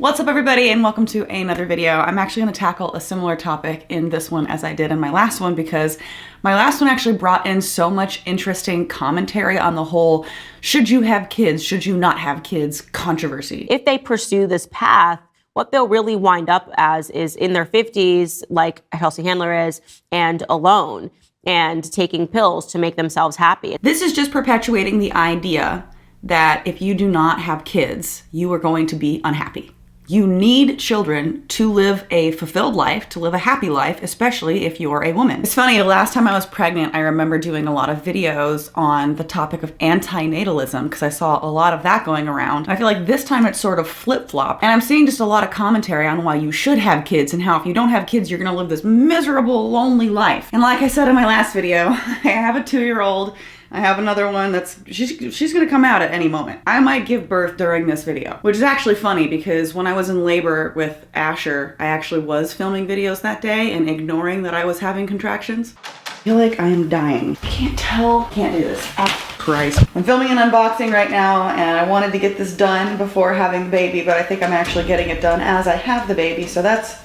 What's up everybody and welcome to another video. I'm actually going to tackle a similar topic in this one as I did in my last one because my last one actually brought in so much interesting commentary on the whole should you have kids, should you not have kids controversy. If they pursue this path, what they'll really wind up as is in their 50s, like Chelsea Handler is, and alone and taking pills to make themselves happy. This is just perpetuating the idea that if you do not have kids, you are going to be unhappy. You need children to live a fulfilled life, to live a happy life, especially if you're a woman. It's funny, the last time I was pregnant, I remember doing a lot of videos on the topic of antinatalism because I saw a lot of that going around. I feel like this time it's sort of flip-flopped, and I'm seeing just a lot of commentary on why you should have kids and how if you don't have kids, you're gonna live this miserable, lonely life. And like I said in my last video, I have a 2-year-old. I have another one she's gonna come out at any moment. I might give birth during this video, which is actually funny because when I was in labor with Asher, I actually was filming videos that day and ignoring that I was having contractions. I feel like I am dying. Can't do this. Oh, Christ. I'm filming an unboxing right now and I wanted to get this done before having the baby, but I think I'm actually getting it done as I have the baby, so that's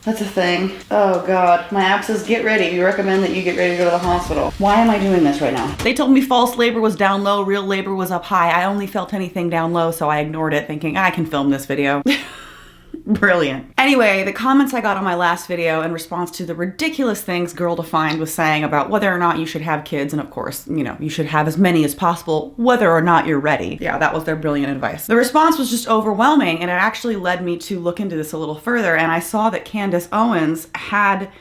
a thing. Oh God, my app says get ready. We recommend that you get ready to go to the hospital. Why am I doing this right now? They told me false labor was down low, real labor was up high. I only felt anything down low, so I ignored it thinking I can film this video. Brilliant. Anyway, the comments I got on my last video in response to the ridiculous things Girl Defined was saying about whether or not you should have kids, and of course, you know, you should have as many as possible, whether or not you're ready. Yeah, that was their brilliant advice. The response was just overwhelming, and it actually led me to look into this a little further, and I saw that Candace Owens had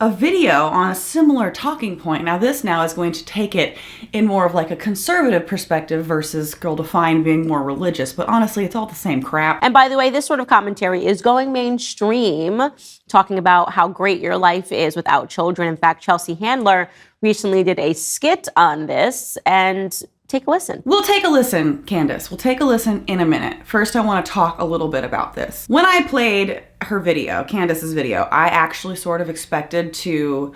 a video on a similar talking point. Now this now is going to take it in more of like a conservative perspective versus Girl Defined being more religious, but honestly it's all the same crap. And by the way, this sort of commentary is going mainstream, talking about how great your life is without children. In fact, Chelsea Handler recently did a skit on this, and take a listen. We'll take a listen, Candace. We'll take a listen in a minute. First, I want to talk a little bit about this. When I played her video, Candace's video, I actually sort of expected to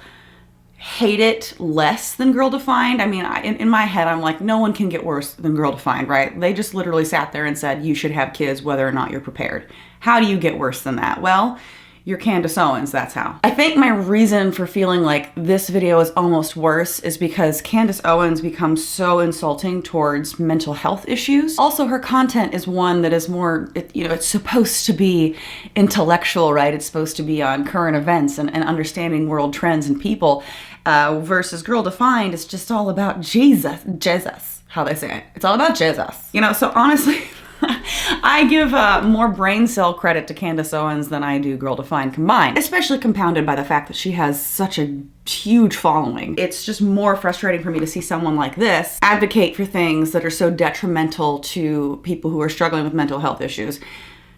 hate it less than Girl Defined. I mean, in my head, I'm like, no one can get worse than Girl Defined, right? They just literally sat there and said, you should have kids whether or not you're prepared. How do you get worse than that? Well, you're Candace Owens, that's how. I think my reason for feeling like this video is almost worse is because Candace Owens becomes so insulting towards mental health issues. Also, her content is one that is more, it's supposed to be intellectual, right? It's supposed to be on current events and understanding world trends and people, versus Girl Defined, it's just all about Jesus, how they say it. It's all about Jesus. You know, so honestly, I give more brain cell credit to Candace Owens than I do Girl Defined combined, especially compounded by the fact that she has such a huge following. It's just more frustrating for me to see someone like this advocate for things that are so detrimental to people who are struggling with mental health issues.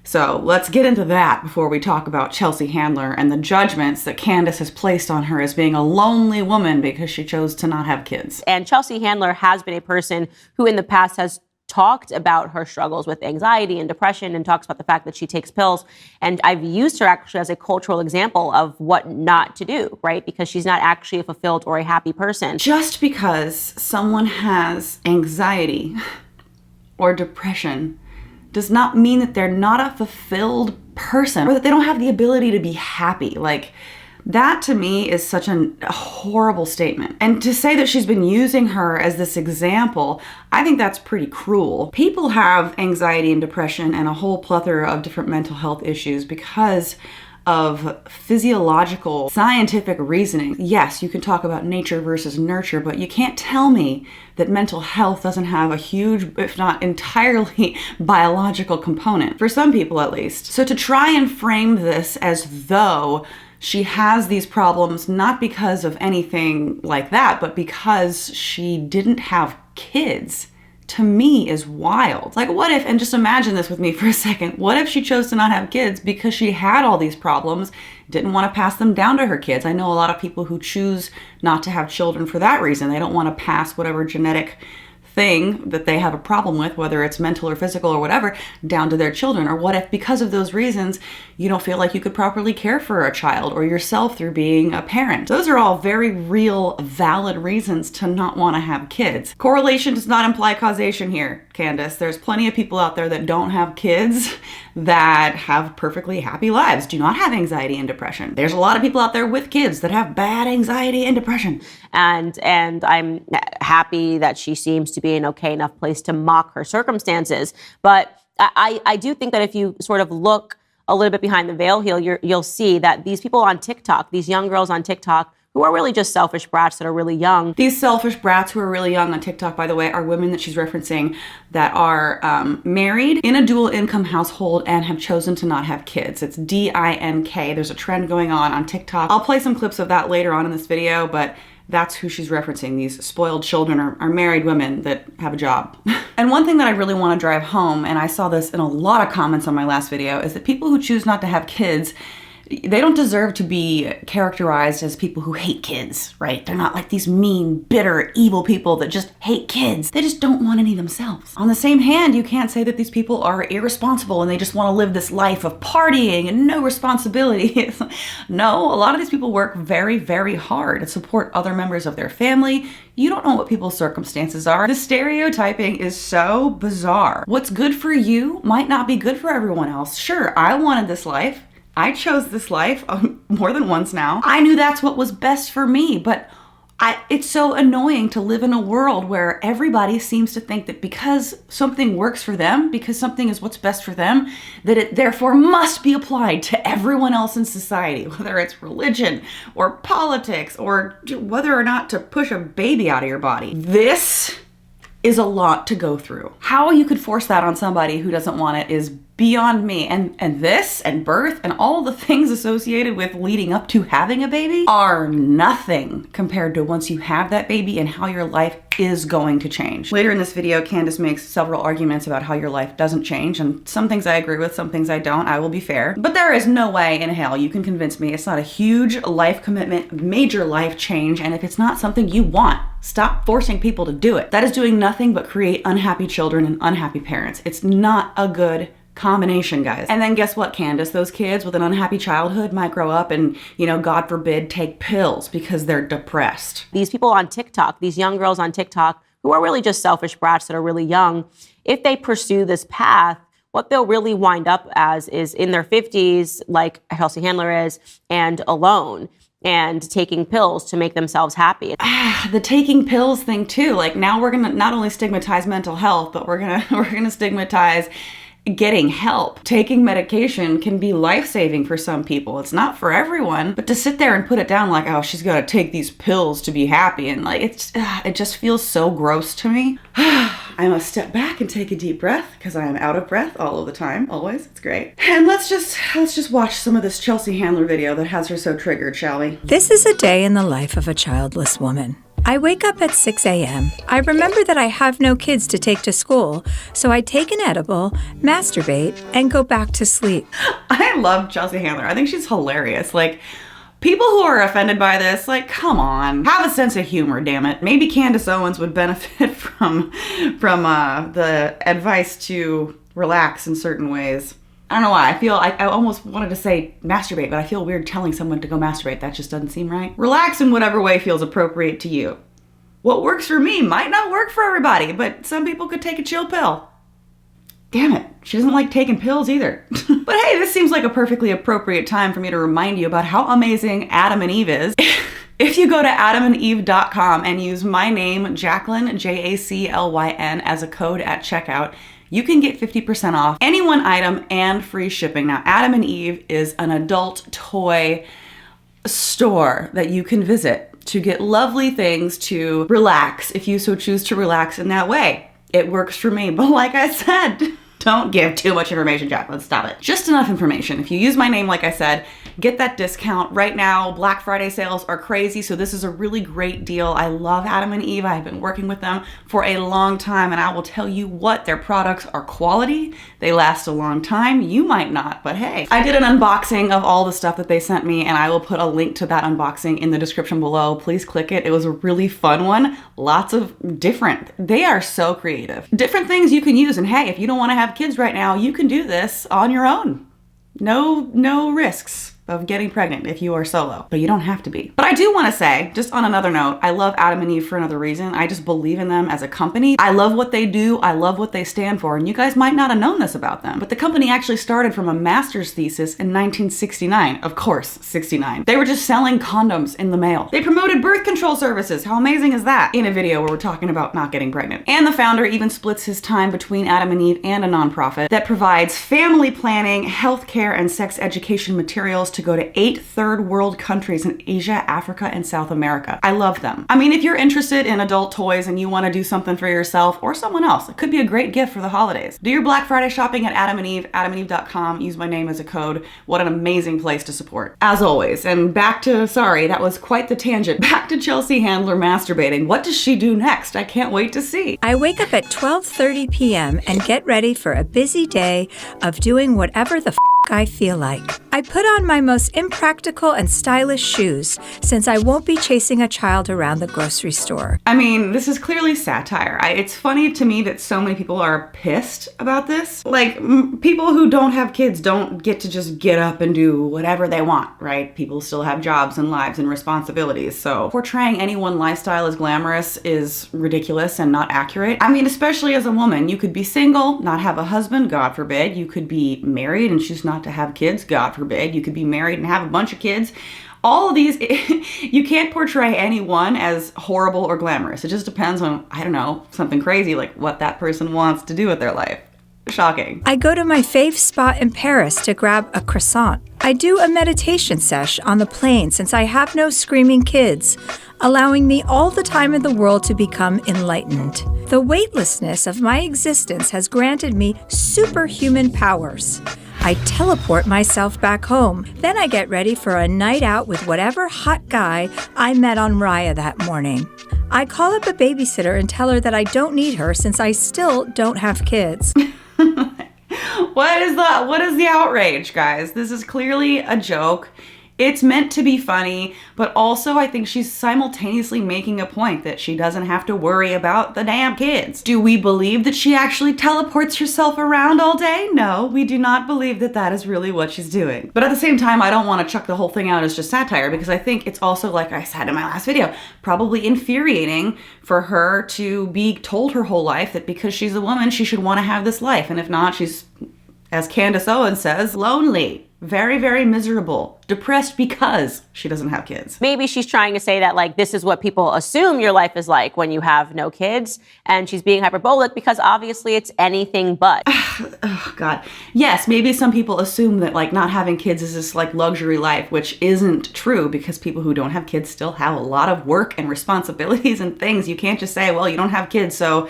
So let's get into that before we talk about Chelsea Handler and the judgments that Candace has placed on her as being a lonely woman because she chose to not have kids. And Chelsea Handler has been a person who in the past has talked about her struggles with anxiety and depression and talks about the fact that she takes pills. And I've used her actually as a cultural example of what not to do, right? Because she's not actually a fulfilled or a happy person. Just because someone has anxiety or depression does not mean that they're not a fulfilled person or that they don't have the ability to be happy. Like, that to me is such a horrible statement. And to say that she's been using her as this example, I think that's pretty cruel. People have anxiety and depression and a whole plethora of different mental health issues because of physiological, scientific reasoning. Yes, you can talk about nature versus nurture, but you can't tell me that mental health doesn't have a huge, if not entirely, biological component, for some people at least. So to try and frame this as though she has these problems not because of anything like that, but because she didn't have kids, to me is wild. Like, what if, and just imagine this with me for a second, what if she chose to not have kids because she had all these problems, didn't want to pass them down to her kids? I know a lot of people who choose not to have children for that reason. They don't want to pass whatever genetic thing that they have a problem with, whether it's mental or physical or whatever, down to their children? Or what if because of those reasons you don't feel like you could properly care for a child or yourself through being a parent? Those are all very real, valid reasons to not want to have kids. Correlation does not imply causation here, Candace. There's plenty of people out there that don't have kids that have perfectly happy lives, do not have anxiety and depression. There's a lot of people out there with kids that have bad anxiety and depression. And I'm happy that she seems to be in an okay enough place to mock her circumstances. But I do think that if you sort of look a little bit behind the veil here, you'll see that these people on TikTok, these young girls on TikTok, who are really just selfish brats that are really young. These selfish brats who are really young on TikTok, by the way, are women that she's referencing that are married in a dual income household and have chosen to not have kids. It's D-I-N-K. There's a trend going on TikTok. I'll play some clips of that later on in this video, but that's who she's referencing. These spoiled children are married women that have a job. And one thing that I really want to drive home, and I saw this in a lot of comments on my last video, is that people who choose not to have kids, they don't deserve to be characterized as people who hate kids, right? They're not like these mean, bitter, evil people that just hate kids. They just don't want any themselves. On the same hand, you can't say that these people are irresponsible and they just want to live this life of partying and no responsibility. No, a lot of these people work very, very hard to support other members of their family. You don't know what people's circumstances are. The stereotyping is so bizarre. What's good for you might not be good for everyone else. Sure, I wanted this life. I chose this life more than once now. I knew that's what was best for me, but it's so annoying to live in a world where everybody seems to think that because something works for them, because something is what's best for them, that it therefore must be applied to everyone else in society, whether it's religion or politics or whether or not to push a baby out of your body. This is a lot to go through. How you could force that on somebody who doesn't want it is beyond me. And this and birth and all the things associated with leading up to having a baby are nothing compared to once you have that baby and how your life is going to change. Later in this video, Candace makes several arguments about how your life doesn't change, and some things I agree with, some things I don't. I will be fair. But there is no way in hell you can convince me it's not a huge life commitment, major life change, and if it's not something you want, stop forcing people to do it. That is doing nothing but create unhappy children and unhappy parents. It's not a good combination, guys. And then guess what, Candace? Those kids with an unhappy childhood might grow up and, God forbid, take pills because they're depressed. These people on TikTok, these young girls on TikTok, who are really just selfish brats that are really young, if they pursue this path, what they'll really wind up as is in their 50s, like Chelsea Handler is, and alone, and taking pills to make themselves happy. The taking pills thing too. Like, now we're gonna not only stigmatize mental health, but we're gonna stigmatize getting help. Taking medication can be life-saving for some people. It's not for everyone, but to sit there and put it down like, oh, she's got to take these pills to be happy, and like it just feels so gross to me. I must step back and take a deep breath because I am out of breath all of the time, always. It's great. And let's just watch some of this Chelsea Handler video that has her so triggered, shall we? This is a day in the life of a childless woman. I wake up at 6 a.m. I remember that I have no kids to take to school, so I take an edible, masturbate, and go back to sleep. I love Chelsea Handler. I think she's hilarious. Like, people who are offended by this, like, come on. Have a sense of humor, damn it. Maybe Candace Owens would benefit from the advice to relax in certain ways. I don't know why. I almost wanted to say masturbate, but I feel weird telling someone to go masturbate. That just doesn't seem right. Relax in whatever way feels appropriate to you. What works for me might not work for everybody, but some people could take a chill pill. Damn it, she doesn't like taking pills either. But hey, this seems like a perfectly appropriate time for me to remind you about how amazing Adam and Eve is. If you go to adamandeve.com and use my name, Jaclyn, Jaclyn, as a code at checkout, you can get 50% off any one item and free shipping. Now, Adam and Eve is an adult toy store that you can visit to get lovely things to relax if you so choose to relax in that way. It works for me, but like I said, don't give too much information, Jaclyn. Stop it. Just enough information. If you use my name, like I said, get that discount. Right now, Black Friday sales are crazy, so this is a really great deal. I love Adam and Eve. I've been working with them for a long time, and I will tell you what, their products are quality. They last a long time. You might not, but hey. I did an unboxing of all the stuff that they sent me, and I will put a link to that unboxing in the description below. Please click it. It was a really fun one. Lots of different. They are so creative. Different things you can use, and hey, if you don't want to have kids right now, you can do this on your own. No risks. of getting pregnant if you are solo, but you don't have to be. But I do want to say, just on another note, I love Adam and Eve for another reason. I just believe in them as a company. I love what they do. I love what they stand for. And you guys might not have known this about them, but the company actually started from a master's thesis in 1969. Of course, 69. They were just selling condoms in the mail. They promoted birth control services. How amazing is that? In a video where we're talking about not getting pregnant. And the founder even splits his time between Adam and Eve and a nonprofit that provides family planning, healthcare, and sex education materials to go to 8 third world countries in Asia, Africa, and South America. I love them. I mean, if you're interested in adult toys and you want to do something for yourself or someone else, it could be a great gift for the holidays. Do your Black Friday shopping at Adam and Eve, adamandeve.com. Use my name as a code. What an amazing place to support. As always, and back to, sorry, that was quite the tangent. Back to Chelsea Handler masturbating. What does she do next? I can't wait to see. I wake up at 12:30 p.m. and get ready for a busy day of doing whatever the I feel like. I put on my most impractical and stylish shoes since I won't be chasing a child around the grocery store. I mean, this is clearly satire. It's funny to me that so many people are pissed about this. Like, people who don't have kids don't get to just get up and do whatever they want, right? People still have jobs and lives and responsibilities. So portraying any one lifestyle as glamorous is ridiculous and not accurate. I mean, especially as a woman, you could be single, not have a husband, God forbid. You could be married and choose not to have kids, God forbid. You could be married and have a bunch of kids. All of these, you can't portray anyone as horrible or glamorous. It just depends on, I don't know, something crazy like what that person wants to do with their life. Shocking. I go to my fave spot in Paris to grab a croissant. I do a meditation sesh on the plane since I have no screaming kids, allowing me all the time in the world to become enlightened. The weightlessness of my existence has granted me superhuman powers. I teleport myself back home. Then I get ready for a night out with whatever hot guy I met on Raya that morning. I call up a babysitter and tell her that I don't need her since I still don't have kids. What is the outrage, guys? This is clearly a joke. It's meant to be funny, but also I think she's simultaneously making a point that she doesn't have to worry about the damn kids. Do we believe that she actually teleports herself around all day? No, we do not believe that that is really what she's doing. But at the same time, I don't want to chuck the whole thing out as just satire because I think it's also, like I said in my last video, probably infuriating for her to be told her whole life that because she's a woman, she should want to have this life. And if not, she's, as Candace Owens says, lonely. Very, very miserable, depressed because she doesn't have kids. Maybe she's trying to say that, like, this is what people assume your life is like when you have no kids, and she's being hyperbolic because obviously it's anything but. Oh, God. Yes, maybe some people assume that, like, not having kids is this, like, luxury life, which isn't true because people who don't have kids still have a lot of work and responsibilities and things. You can't just say, well, you don't have kids, so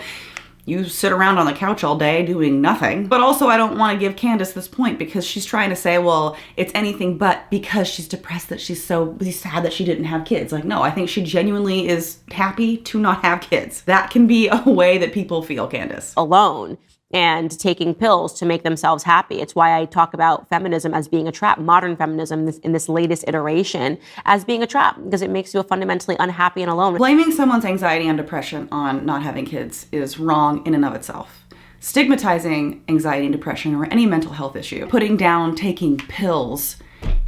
you sit around on the couch all day doing nothing. But also I don't want to give Candace this point because she's trying to say, well, it's anything but because she's depressed that she's so sad that she didn't have kids. Like, no, I think she genuinely is happy to not have kids. That can be a way that people feel, Candace. Alone and taking pills to make themselves happy. It's why I talk about feminism as being a trap, modern feminism in this latest iteration as being a trap, because it makes you fundamentally unhappy and alone. Blaming someone's anxiety and depression on not having kids is wrong in and of itself. Stigmatizing anxiety and depression or any mental health issue, putting down taking pills,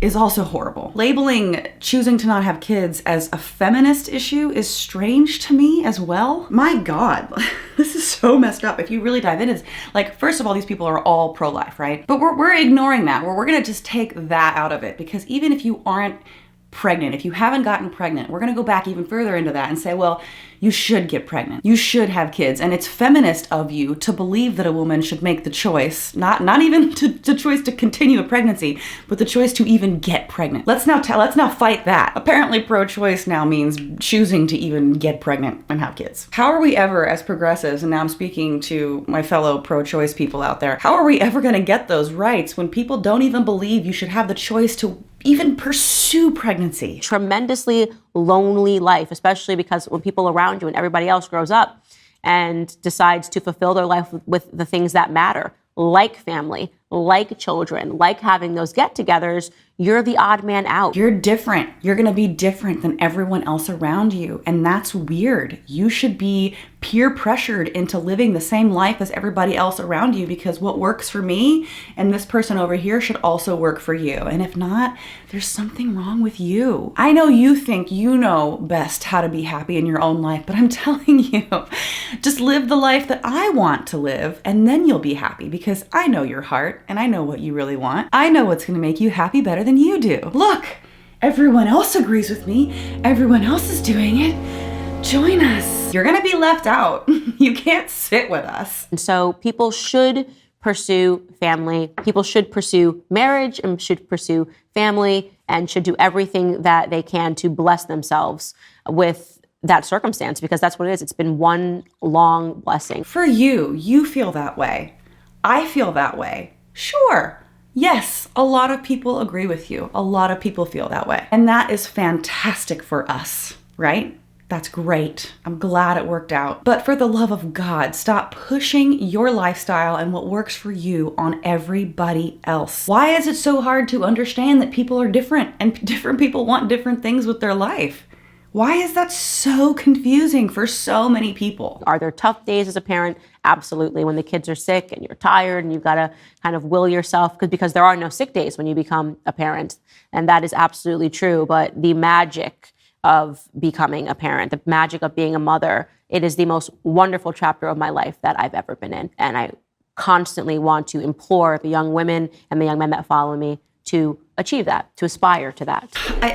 is also horrible. Labeling choosing to not have kids as a feminist issue is strange to me as well. My God, this is so messed up. If you really dive into this, like, first of all, these people are all pro-life, right? But we're ignoring that. We're gonna just take that out of it because even if you aren't pregnant, if you haven't gotten pregnant, we're gonna go back even further into that and say, well, you should get pregnant. You should have kids. And it's feminist of you to believe that a woman should make the choice, not even the choice to continue a pregnancy, but the choice to even get pregnant. Let's now fight that. Apparently pro-choice now means choosing to even get pregnant and have kids. How are we ever, as progressives, and now I'm speaking to my fellow pro-choice people out there, how are we ever gonna get those rights when people don't even believe you should have the choice to even pursue pregnancy? Tremendously lonely life, especially because when people around you and everybody else grows up and decides to fulfill their life with the things that matter, like family, like children, like having those get-togethers, you're the odd man out. You're different. You're going to be different than everyone else around you. And that's weird. You should be peer pressured into living the same life as everybody else around you, because what works for me and this person over here should also work for you. And if not, there's something wrong with you. I know you think you know best how to be happy in your own life, but I'm telling you, just live the life that I want to live, and then you'll be happy, because I know your heart and I know what you really want. I know what's going to make you happy better than you do. Look, everyone else agrees with me. Everyone else is doing it. Join us. You're going to be left out. You can't sit with us. And so people should pursue family. People should pursue marriage and should pursue family and should do everything that they can to bless themselves with that circumstance, because that's what it is. It's been one long blessing. For you, you feel that way. I feel that way. Sure. Yes, a lot of people agree with you. A lot of people feel that way. And that is fantastic for us, right? That's great. I'm glad it worked out. But for the love of God, stop pushing your lifestyle and what works for you on everybody else. Why is it so hard to understand that people are different and different people want different things with their life? Why is that so confusing for so many people? Are there tough days as a parent? Absolutely. When the kids are sick and you're tired and you've got to kind of will yourself, because there are no sick days when you become a parent. And that is absolutely true. But the magic of becoming a parent, the magic of being a mother, it is the most wonderful chapter of my life that I've ever been in. And I constantly want to implore the young women and the young men that follow me to achieve that, to aspire to that.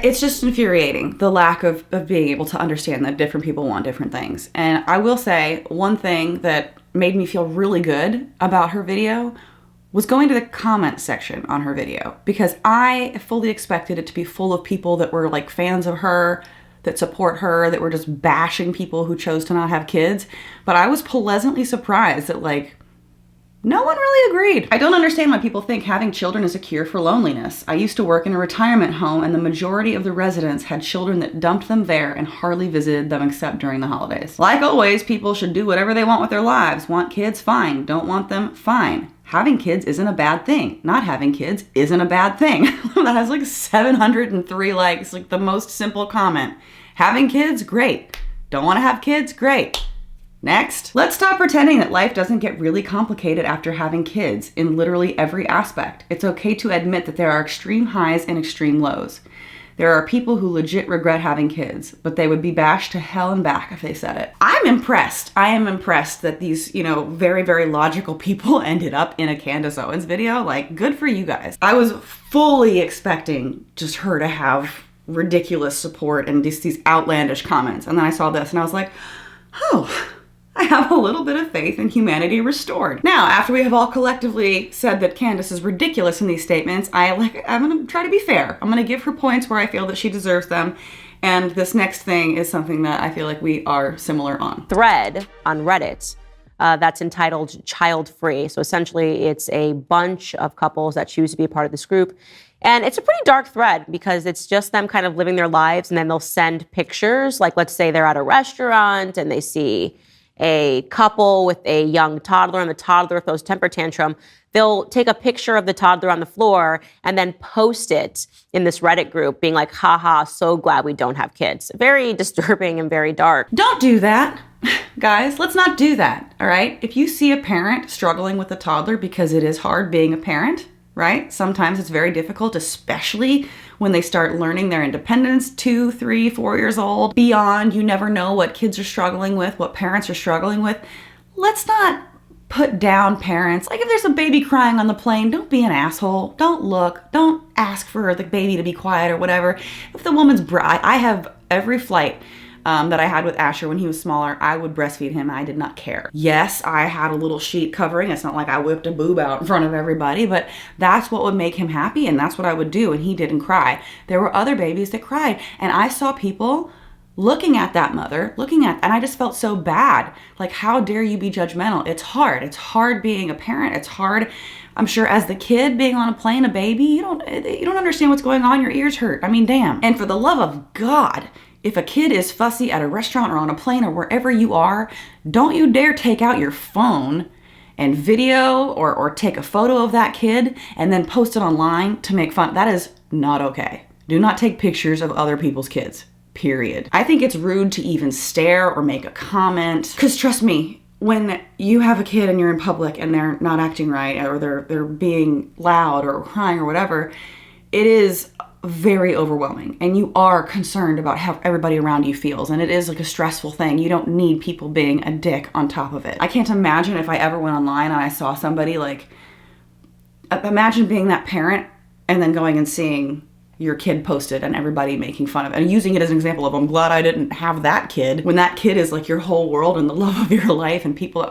It's just infuriating, the lack of being able to understand that different people want different things. And I will say one thing that made me feel really good about her video was going to the comment section on her video, because I fully expected it to be full of people that were like fans of her, that support her, that were just bashing people who chose to not have kids. But I was pleasantly surprised that like no one really agreed. I don't understand why people think having children is a cure for loneliness. I used to work in a retirement home, and the majority of the residents had children that dumped them there and hardly visited them except during the holidays. Like always, people should do whatever they want with their lives. Want kids? Fine. Don't want them? Fine. Having kids isn't a bad thing. Not having kids isn't a bad thing. That has like 703 likes, like the most simple comment. Having kids? Great. Don't want to have kids? Great. Next. Let's stop pretending that life doesn't get really complicated after having kids in literally every aspect. It's okay to admit that there are extreme highs and extreme lows. There are people who legit regret having kids, but they would be bashed to hell and back if they said it. I'm impressed. I am impressed that these, very, very logical people ended up in a Candace Owens video. Like, good for you guys. I was fully expecting just her to have ridiculous support and just these outlandish comments. And then I saw this and I was like, oh, I have a little bit of faith in humanity restored. Now, after we have all collectively said that Candace is ridiculous in these statements, I'm gonna try to be fair. I'm gonna give her points where I feel that she deserves them. And this next thing is something that I feel like we are similar on. Thread on Reddit that's entitled Childfree. So essentially it's a bunch of couples that choose to be a part of this group. And it's a pretty dark thread because it's just them kind of living their lives, and then they'll send pictures. Like, let's say they're at a restaurant and they see a couple with a young toddler, and the toddler throws a temper tantrum. They'll take a picture of the toddler on the floor and then post it in this Reddit group being like, haha, so glad we don't have kids. Very disturbing and very dark. Don't do that. Guys, let's not do that, all right? If you see a parent struggling with a toddler, because it is hard being a parent, right? Sometimes it's very difficult, especially when they start learning their independence, 2, 3, 4 years old. Beyond, you never know what kids are struggling with, what parents are struggling with. Let's not put down parents. Like, if there's a baby crying on the plane, don't be an asshole. Don't look. Don't ask for the baby to be quiet or whatever. If the woman's I have every flight that I had with Asher when he was smaller, I would breastfeed him. I did not care. Yes, I had a little sheet covering. It's not like I whipped a boob out in front of everybody, but that's what would make him happy, and that's what I would do, and he didn't cry. There were other babies that cried, and I saw people looking at that mother, and I just felt so bad. Like, how dare you be judgmental? It's hard. It's hard being a parent. It's hard, I'm sure, as the kid being on a plane, a baby. You don't understand what's going on. Your ears hurt. I mean, damn. And for the love of God, if a kid is fussy at a restaurant or on a plane or wherever you are, don't you dare take out your phone and video or take a photo of that kid and then post it online to make fun. That is not okay. Do not take pictures of other people's kids, period. I think it's rude to even stare or make a comment. Because trust me, when you have a kid and you're in public and they're not acting right or they're being loud or crying or whatever, it is very overwhelming and you are concerned about how everybody around you feels, and it is like a stressful thing. You don't need people being a dick on top of it. I can't imagine if I ever went online and I saw somebody like, imagine being that parent and then going and seeing your kid posted and everybody making fun of it and using it as an example of, I'm glad I didn't have that kid, when that kid is like your whole world and the love of your life, and people,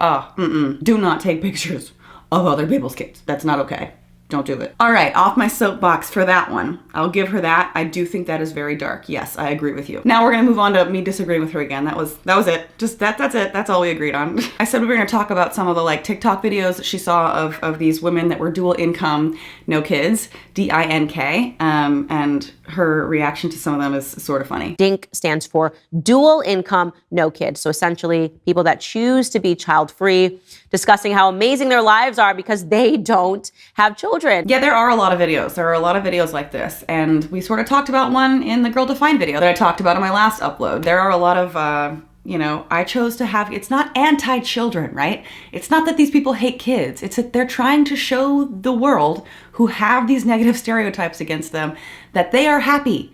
do not take pictures of other people's kids. That's not okay. Don't do it. All right, off my soapbox for that one. I'll give her that. I do think that is very dark. Yes, I agree with you. Now we're gonna move on to me disagreeing with her again. That was it. Just that's it. That's all we agreed on. I said we were gonna talk about some of the like TikTok videos that she saw of these women that were dual income, no kids, DINK, and her reaction to some of them is sort of funny. DINK stands for dual income, no kids. So essentially people that choose to be child free, discussing how amazing their lives are because they don't have children. Yeah, there are a lot of videos. There are a lot of videos like this. And we sort of talked about one in the Girl Defined video that I talked about in my last upload. There are a lot of, I chose to have, it's not anti-children, right? It's not that these people hate kids. It's that they're trying to show the world who have these negative stereotypes against them that they are happy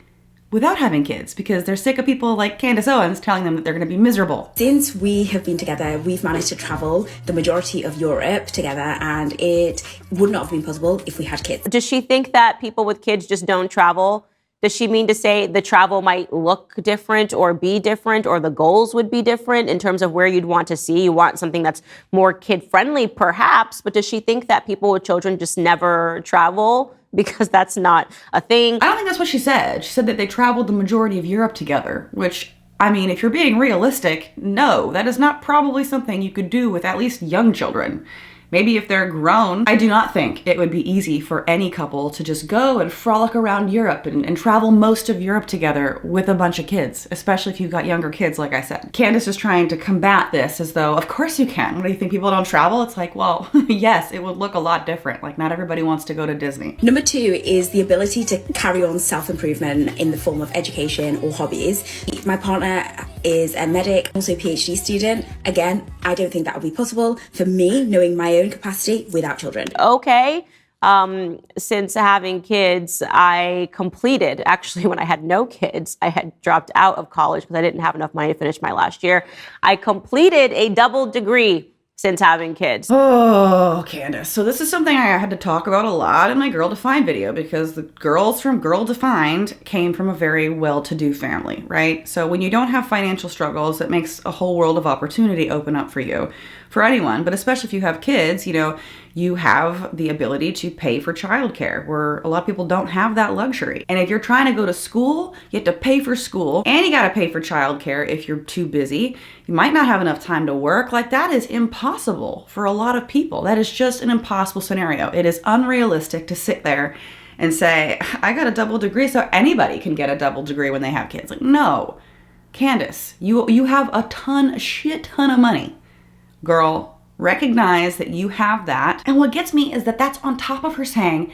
without having kids, because they're sick of people like Candace Owens telling them that they're going to be miserable. Since we have been together, we've managed to travel the majority of Europe together, and it would not have been possible if we had kids. Does she think that people with kids just don't travel? Does she mean to say the travel might look different or be different, or the goals would be different in terms of where you'd want to see? You want something that's more kid-friendly, perhaps, but does she think that people with children just never travel? Because that's not a thing. I don't think that's what she said. She said that they traveled the majority of Europe together, which, I mean, if you're being realistic, no, that is not probably something you could do with at least young children. Maybe if they're grown. I do not think it would be easy for any couple to just go and frolic around Europe and travel most of Europe together with a bunch of kids, especially if you've got younger kids, like I said. Candace is trying to combat this as though, of course you can. What do you think, people don't travel? It's like, well, yes, it would look a lot different. Like, not everybody wants to go to Disney. Number 2 is the ability to carry on self-improvement in the form of education or hobbies. My partner is a medic, also a PhD student. Again, I don't think that would be possible for me, knowing my own capacity without children. Okay. Since having kids, I completed, actually when I had no kids, I had dropped out of college because I didn't have enough money to finish my last year. I completed a double degree since having kids. Oh, Candace. So this is something I had to talk about a lot in my Girl Defined video, because the girls from Girl Defined came from a very well-to-do family, right? So when you don't have financial struggles, it makes a whole world of opportunity open up for you, for anyone, but especially if you have kids, you have the ability to pay for childcare, where a lot of people don't have that luxury. And if you're trying to go to school, you have to pay for school, and you got to pay for childcare if you're too busy. You might not have enough time to work. Like, that is impossible for a lot of people. That is just an impossible scenario. It is unrealistic to sit there and say, I got a double degree, so anybody can get a double degree when they have kids. Like, no. Candace, you have a shit ton of money. Girl, recognize that you have that. And what gets me is that that's on top of her saying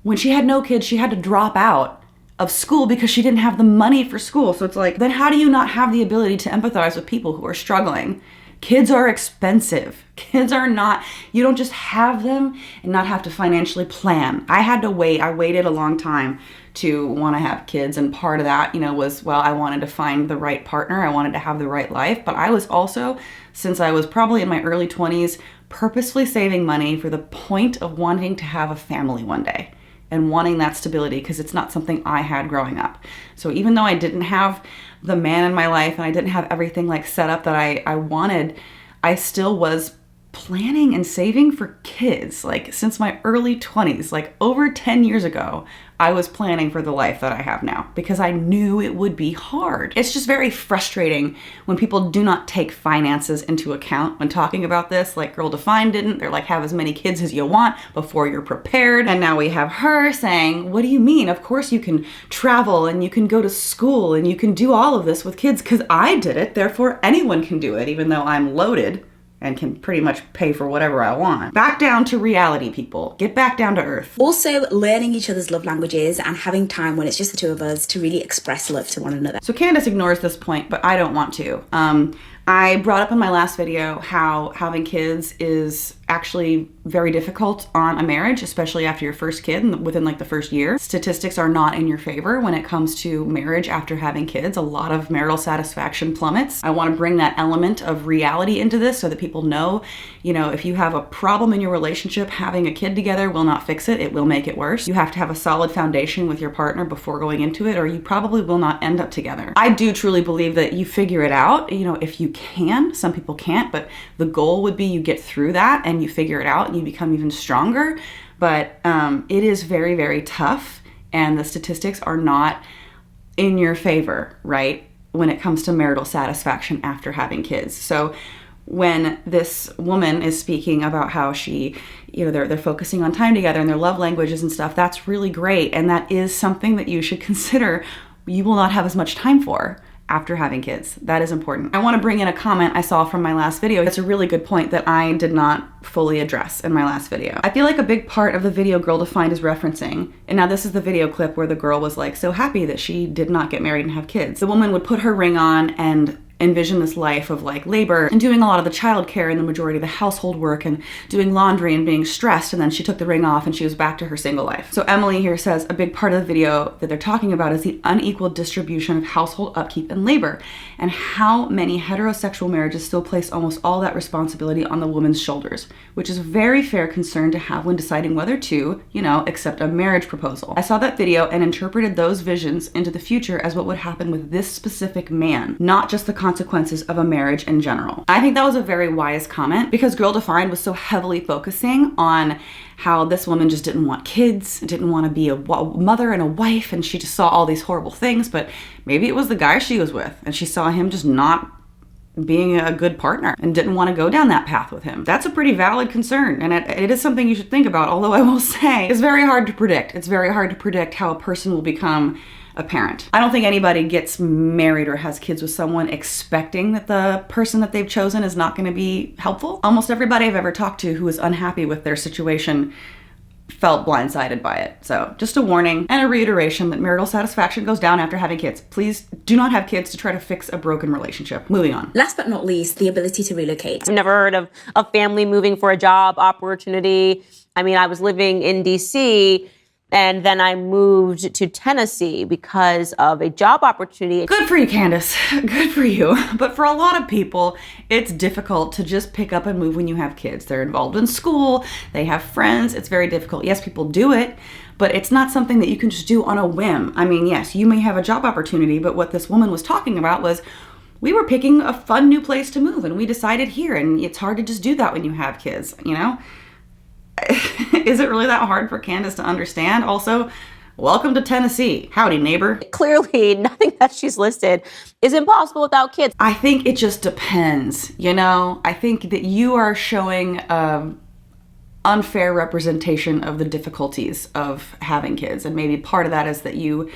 when she had no kids, she had to drop out of school because she didn't have the money for school. So it's like, then how do you not have the ability to empathize with people who are struggling? Kids are expensive. Kids are not, you don't just have them and not have to financially plan. I had to wait. I waited a long time to want to have kids. And part of that, was, well, I wanted to find the right partner. I wanted to have the right life. But I was also, since I was probably in my early 20s, purposefully saving money for the point of wanting to have a family one day and wanting that stability, because it's not something I had growing up. So even though I didn't have the man in my life and I didn't have everything like set up that I wanted, I still was planning and saving for kids. Like, since my early 20s, like over 10 years ago, I was planning for the life that I have now because I knew it would be hard. It's just very frustrating when people do not take finances into account when talking about this. Like Girl Defined didn't. They're like, have as many kids as you want before you're prepared. And now we have her saying, what do you mean? Of course you can travel and you can go to school and you can do all of this with kids because I did it. Therefore anyone can do it, even though I'm loaded and can pretty much pay for whatever I want. Back down to reality, people. Get back down to earth. Also, learning each other's love languages and having time when it's just the two of us to really express love to one another. So Candace ignores this point, but I don't want to. I brought up in my last video how having kids is actually very difficult on a marriage, especially after your first kid and within like the first year. Statistics are not in your favor when it comes to marriage after having kids. A lot of marital satisfaction plummets. I want to bring that element of reality into this so that people know, if you have a problem in your relationship, having a kid together will not fix it. It will make it worse. You have to have a solid foundation with your partner before going into it, or you probably will not end up together. I do truly believe that you figure it out, if you can. Some people can't, but the goal would be you get through that and you figure it out and you become even stronger. But it is very, very tough, and the statistics are not in your favor, right, when it comes to marital satisfaction after having kids. So when this woman is speaking about how she, they're focusing on time together and their love languages and stuff, that's really great. And that is something that you should consider you will not have as much time for after having kids. That is important. I want to bring in a comment I saw from my last video. It's a really good point that I did not fully address in my last video. I feel like a big part of the video Girl Defined is referencing, and now this is the video clip where the girl was like so happy that she did not get married and have kids. The woman would put her ring on and envision this life of like labor and doing a lot of the childcare and the majority of the household work and doing laundry and being stressed, and then she took the ring off and she was back to her single life. So Emily here says a big part of the video that they're talking about is the unequal distribution of household upkeep and labor, and how many heterosexual marriages still place almost all that responsibility on the woman's shoulders, which is a very fair concern to have when deciding whether to, accept a marriage proposal. I saw that video and interpreted those visions into the future as what would happen with this specific man, not just the consequences of a marriage in general. I think that was a very wise comment, because Girl Defined was so heavily focusing on how this woman just didn't want kids, didn't want to be a mother and a wife, and she just saw all these horrible things, but maybe it was the guy she was with and she saw him just not being a good partner and didn't want to go down that path with him. That's a pretty valid concern, and it is something you should think about, although I will say it's very hard to predict. It's very hard to predict how a person will become a parent. I don't think anybody gets married or has kids with someone expecting that the person that they've chosen is not going to be helpful. Almost everybody I've ever talked to who is unhappy with their situation felt blindsided by it. So just a warning and a reiteration that marital satisfaction goes down after having kids. Please do not have kids to try to fix a broken relationship. Moving on. Last but not least, the ability to relocate. I've never heard of a family moving for a job opportunity. I mean, I was living in DC, and then I moved to Tennessee because of a job opportunity. Good for you, Candace. Good for you. But for a lot of people, it's difficult to just pick up and move when you have kids. They're involved in school, they have friends. It's very difficult. Yes, people do it, but it's not something that you can just do on a whim. I mean, yes, you may have a job opportunity, but what this woman was talking about was we were picking a fun new place to move and we decided here, and it's hard to just do that when you have kids, Is it really that hard for Candace to understand? Also, welcome to Tennessee. Howdy, neighbor. Clearly, nothing that she's listed is impossible without kids. I think it just depends, I think that you are showing unfair representation of the difficulties of having kids. And maybe part of that is that you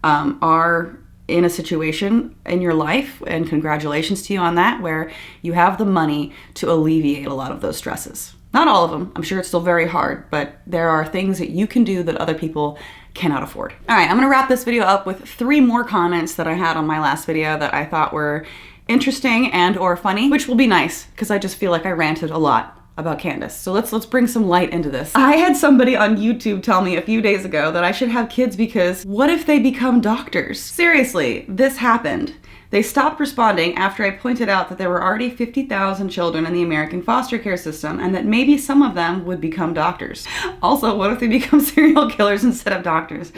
are in a situation in your life, and congratulations to you on that, where you have the money to alleviate a lot of those stresses. Not all of them. I'm sure it's still very hard, but there are things that you can do that other people cannot afford. All right, I'm gonna wrap this video up with 3 more comments that I had on my last video that I thought were interesting and or funny, which will be nice because I just feel like I ranted a lot about Candace. So let's bring some light into this. I had somebody on YouTube tell me a few days ago that I should have kids because what if they become doctors? Seriously, this happened. They stopped responding after I pointed out that there were already 50,000 children in the American foster care system and that maybe some of them would become doctors. Also, what if they become serial killers instead of doctors?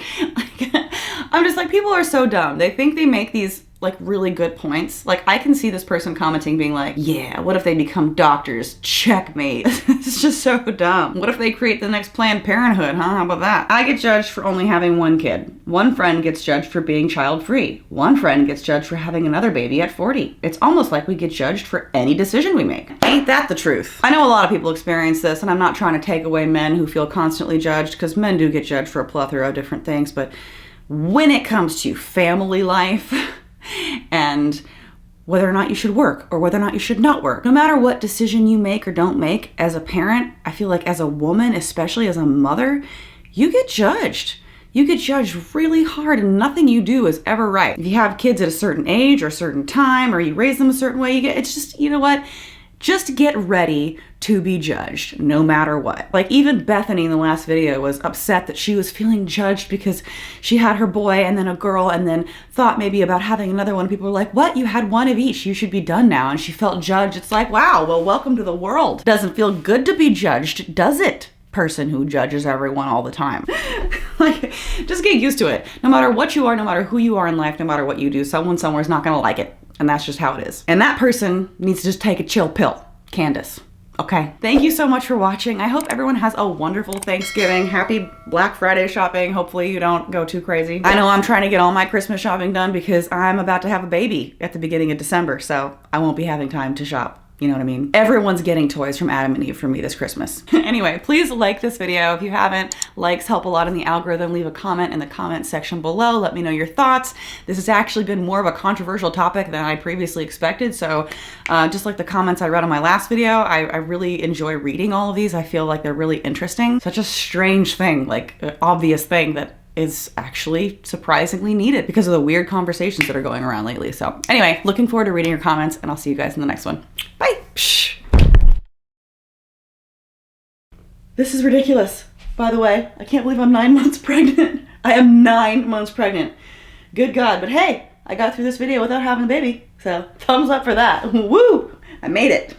I'm just like, people are so dumb. They think they make these really good points. I can see this person commenting being like, yeah, what if they become doctors? Checkmate. It's just so dumb. What if they create the next Planned Parenthood, huh? How about that? I get judged for only having 1 kid. One friend gets judged for being child-free. One friend gets judged for having another baby at 40. It's almost like we get judged for any decision we make. Ain't that the truth? I know a lot of people experience this, and I'm not trying to take away men who feel constantly judged, because men do get judged for a plethora of different things, but when it comes to family life, and whether or not you should work or whether or not you should not work. No matter what decision you make or don't make as a parent, I feel like as a woman, especially as a mother, you get judged. You get judged really hard and nothing you do is ever right. If you have kids at a certain age or a certain time or you raise them a certain way, it's just, you know what? Just get ready to be judged no matter what. Like even Bethany in the last video was upset that she was feeling judged because she had her boy and then a girl and then thought maybe about having another one. People were like, what? You had one of each. You should be done now. And she felt judged. It's like, wow, well, welcome to the world. Doesn't feel good to be judged, does it? Person who judges everyone all the time. Like, just get used to it. No matter what you are, no matter who you are in life, no matter what you do, someone somewhere is not gonna like it. And that's just how it is. And that person needs to just take a chill pill. Candace. Okay. Thank you so much for watching. I hope everyone has a wonderful Thanksgiving. Happy Black Friday shopping. Hopefully you don't go too crazy. I know I'm trying to get all my Christmas shopping done because I'm about to have a baby at the beginning of December, so I won't be having time to shop. You know what I mean? Everyone's getting toys from Adam and Eve for me this Christmas. Anyway, please like this video. If you haven't, likes help a lot in the algorithm. Leave a comment in the comment section below. Let me know your thoughts. This has actually been more of a controversial topic than I previously expected. So just like the comments I read on my last video, I really enjoy reading all of these. I feel like they're really interesting. Such a strange thing, like an obvious thing that is actually surprisingly needed because of the weird conversations that are going around lately. So anyway, looking forward to reading your comments and I'll see you guys in the next one. Bye. Psh. This is ridiculous. By the way, I can't believe I'm 9 months pregnant. I am 9 months pregnant. Good God. But hey, I got through this video without having a baby. So thumbs up for that. Woo! I made it.